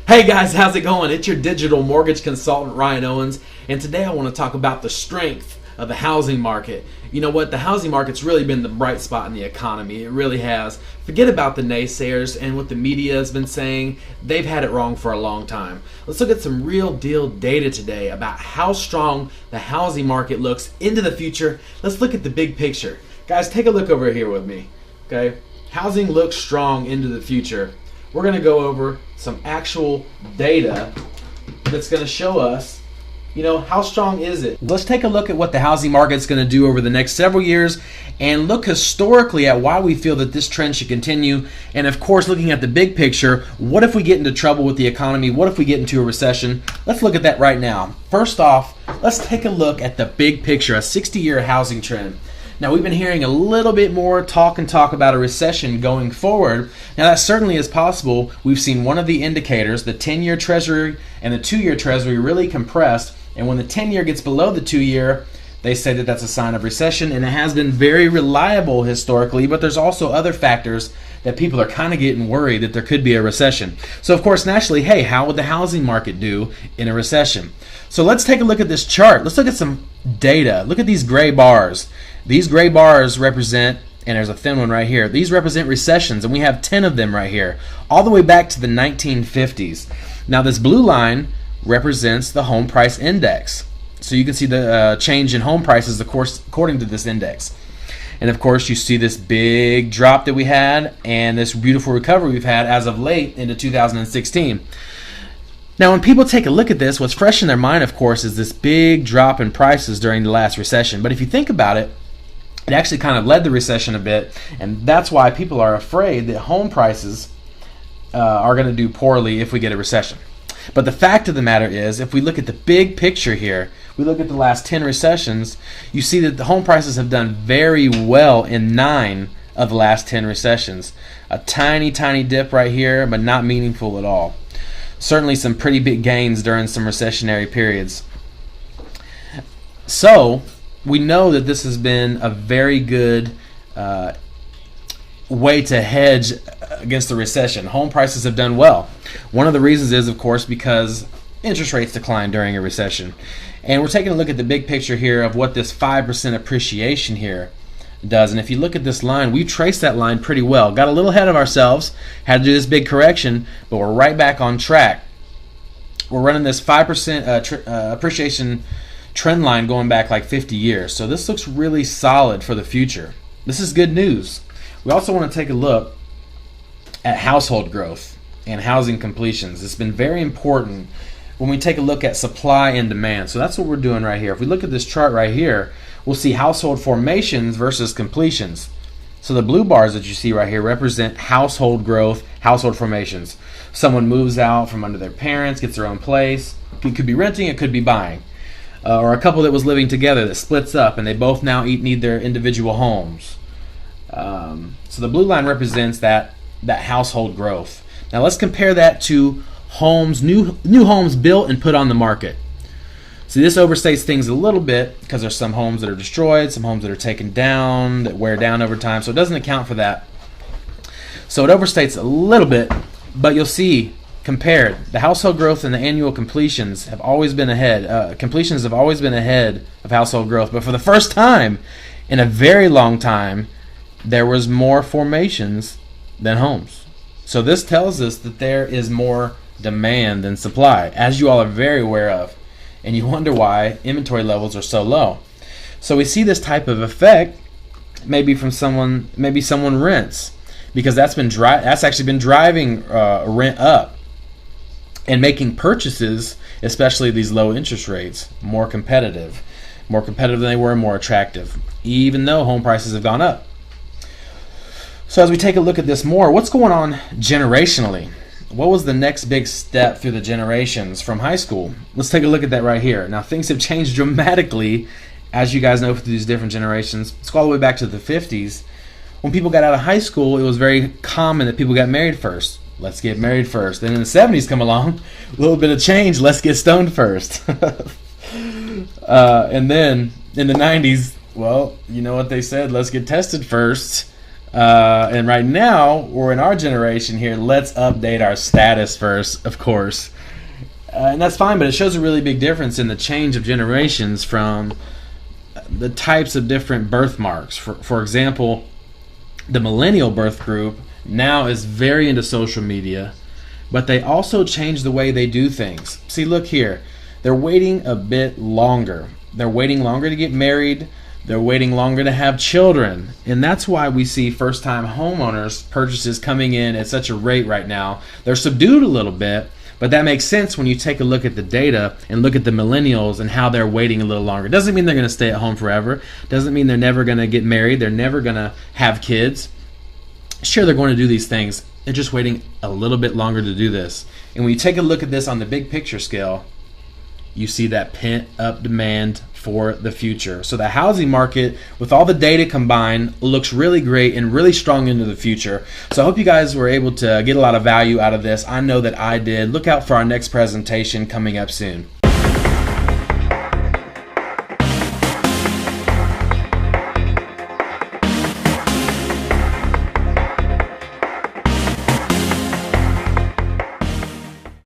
Hey guys, how's it going? It's your digital mortgage consultant, Ryan Owens, and today I want to talk about the strength of the housing market. You know what? The housing market's really been the bright spot in the economy. It really has. Forget about the naysayers and what the media has been saying. They've had it wrong for a long time. Let's look at some real deal data today about how strong the housing market looks into the future. Let's look at the big picture. Guys, take a look over here with me. Okay? Housing looks strong into the future. We're going to go over some actual data that's going to show us, how strong is it? Let's take a look at what the housing market's going to do over the next several years and look historically at why we feel that this trend should continue. And of course, looking at the big picture, what if we get into trouble with the economy? What if we get into a recession? Let's look at that right now. First off, let's take a look at the big picture, a 60-year housing trend. Now, we've been hearing a little bit more talk about a recession going forward. Now, that certainly is possible. We've seen one of the indicators, the 10-year Treasury and the 2-year Treasury, really compressed. And when the 10-year gets below the 2-year, they say that that's a sign of recession. And it has been very reliable historically, but there's also other factors that people are kind of getting worried that there could be a recession. So, of course, naturally, hey, how would the housing market do in a recession? So let's take a look at this chart. Let's look at some data. Look at these gray bars. These gray bars represent, and there's a thin one right here, these represent recessions, and we have 10 of them right here, all the way back to the 1950s. Now, this blue line represents the home price index. So you can see the change in home prices, of course, according to this index. And of course, you see this big drop that we had and this beautiful recovery we've had as of late into 2016. Now, when people take a look at this, what's fresh in their mind, of course, is this big drop in prices during the last recession. But if you think about it, it actually kind of led the recession a bit, and that's why people are afraid that home prices are going to do poorly if we get a recession. But the fact of the matter is, if we look at the big picture here, we look at the last 10 recessions, you see that the home prices have done very well in 9 of the last 10 recessions. A tiny, tiny dip right here, but not meaningful at all. Certainly some pretty big gains during some recessionary periods. So, we know that this has been a very good way to hedge against the recession. Home prices have done well. One of the reasons is, of course, because interest rates decline during a recession. And we're taking a look at the big picture here of what this 5% appreciation here does. And if you look at this line, we traced that line pretty well. Got a little ahead of ourselves, had to do this big correction, but we're right back on track. We're running this 5% appreciation trend line going back like 50 years. So this looks really solid for the future. This is good news. We also want to take a look at household growth and housing completions. It's been very important when we take a look at supply and demand. So that's what we're doing right here. If we look at this chart right here, we'll see household formations versus completions. So the blue bars that you see right here represent household growth, household formations. Someone moves out from under their parents, gets their own place. It could be renting, it could be buying. Or a couple that was living together that splits up and they both now need their individual homes. So the blue line represents that household growth. Now let's compare that to homes, new homes built and put on the market. See, this overstates things a little bit because there's some homes that are destroyed, some homes that are taken down, that wear down over time, so it doesn't account for that. So it overstates a little bit, but you'll see, compared, the household growth and the annual completions have always been ahead. Completions have always been ahead of household growth, but for the first time in a very long time, there was more formations than homes. So this tells us that there is more demand than supply, as you all are very aware of. And you wonder why inventory levels are so low. So we see this type of effect maybe someone rents, because that's actually been driving rent up and making purchases, especially these low interest rates, more competitive than they were, more attractive, even though home prices have gone up. So as we take a look at this more, what's going on generationally? What was the next big step through the generations from high school? Let's take a look at that right here. Now, things have changed dramatically, as you guys know, through these different generations. Let's go all the way back to the 50s. When people got out of high school, it was very common that people got married first. Let's get married first. Then in the 70s come along, a little bit of change, let's get stoned first. And then in the 90s, well, you know what they said, let's get tested first. And right now, we're in our generation here. Let's update our status first, of course. And that's fine, but it shows a really big difference in the change of generations from the types of different birthmarks. For example, the millennial birth group now is very into social media, but they also change the way they do things. See, look here. They're waiting a bit longer. They're waiting longer to get married. They're waiting longer to have children. And that's why we see first-time homeowners purchases coming in at such a rate right now. They're subdued a little bit, but that makes sense when you take a look at the data and look at the millennials and how they're waiting a little longer. Doesn't mean they're going to stay at home forever. Doesn't mean they're never going to get married. They're never going to have kids. Sure, they're going to do these things. They're just waiting a little bit longer to do this. And when you take a look at this on the big picture scale, you see that pent-up demand for the future. So the housing market, with all the data combined, looks really great and really strong into the future. So I hope you guys were able to get a lot of value out of this. I know that I did. Look out for our next presentation coming up soon.